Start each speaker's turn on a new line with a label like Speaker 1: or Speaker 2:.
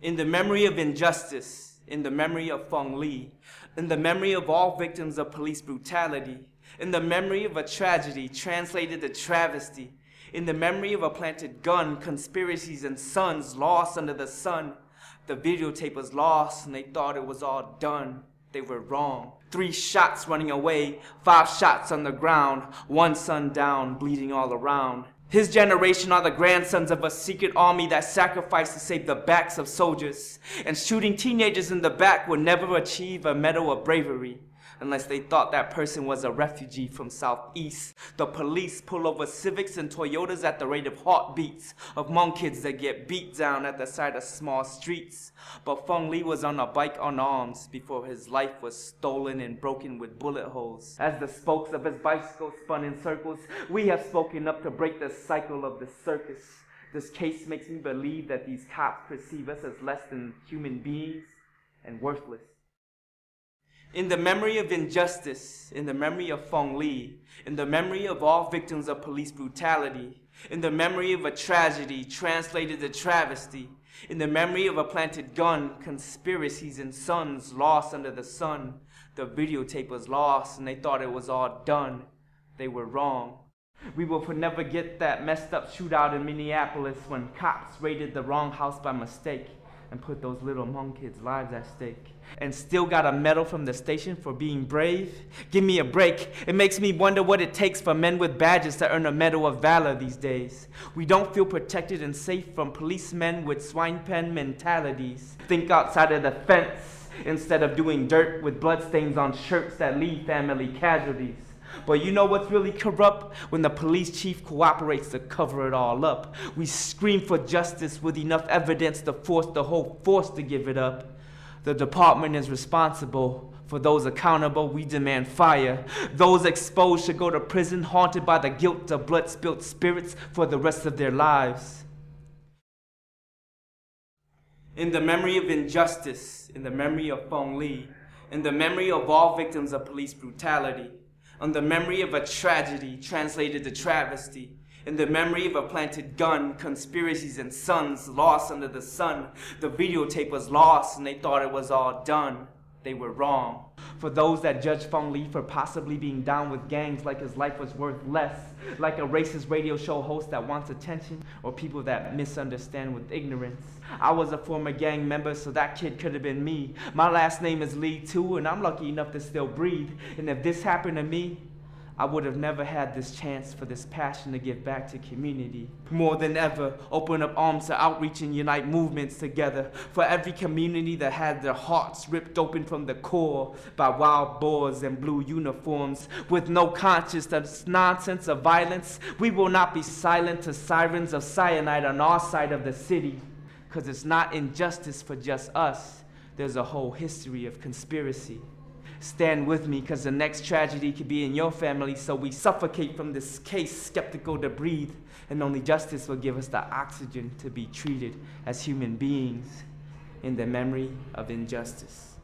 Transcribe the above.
Speaker 1: In the memory of injustice, in the memory of Fong Li, in the memory of all victims of police brutality, in the memory of a tragedy translated to travesty, in the memory of a planted gun, conspiracies and sons lost under the sun. The videotape was lost and they thought it was all done. They were wrong. 3 shots running away, 5 shots on the ground, 1 son down, bleeding all around. His generation are the grandsons of a secret army that sacrificed to save the backs of soldiers. And shooting teenagers in the back would never achieve a medal of bravery unless they thought that person was a refugee from Southeast. The police pull over Civics and Toyotas at the rate of heartbeats of Hmong kids that get beat down at the side of small streets. But Fong Li was on a bike unarmed before his life was stolen and broken with bullet holes. As the spokes of his bicycle spun in circles, we have spoken up to break the cycle of the circus. This case makes me believe that these cops perceive us as less than human beings and worthless. In the memory of injustice, in the memory of Fong Li, in the memory of all victims of police brutality, in the memory of a tragedy translated to travesty, in the memory of a planted gun, conspiracies and sons lost under the sun. The videotape was lost and they thought it was all done. They were wrong. We will never get that messed up shootout in Minneapolis when cops raided the wrong house by mistake and put those little Hmong kids' lives at stake. And still got a medal from the station for being brave? Give me a break. It makes me wonder what it takes for men with badges to earn a medal of valor these days. We don't feel protected and safe from policemen with swine pen mentalities. Think outside of the fence instead of doing dirt with bloodstains on shirts that leave family casualties. But you know what's really corrupt? When the police chief cooperates to cover it all up. We scream for justice with enough evidence to force the whole force to give it up. The department is responsible. For those accountable, we demand fire. Those exposed should go to prison, haunted by the guilt of blood-spilt spirits for the rest of their lives. In the memory of injustice, in the memory of Fong Li, in the memory of all victims of police brutality, in the memory of a tragedy translated to travesty, in the memory of a planted gun, conspiracies and sons lost under the sun. The videotape was lost and they thought it was all done. They were wrong. For those that judge Fong Li for possibly being down with gangs like his life was worth less, like a racist radio show host that wants attention, or people that misunderstand with ignorance. I was a former gang member, so that kid could have been me. My last name is Lee too, and I'm lucky enough to still breathe. And if this happened to me, I would have never had this chance for this passion to give back to community. More than ever, open up arms to outreach and unite movements together. For every community that had their hearts ripped open from the core by wild boars and blue uniforms, with no conscience of this nonsense of violence, we will not be silent to sirens of cyanide on our side of the city. Because it's not injustice for just us. There's a whole history of conspiracy. Stand with me, because the next tragedy could be in your family, so we suffocate from this case, skeptical to breathe, and only justice will give us the oxygen to be treated as human beings in the memory of injustice.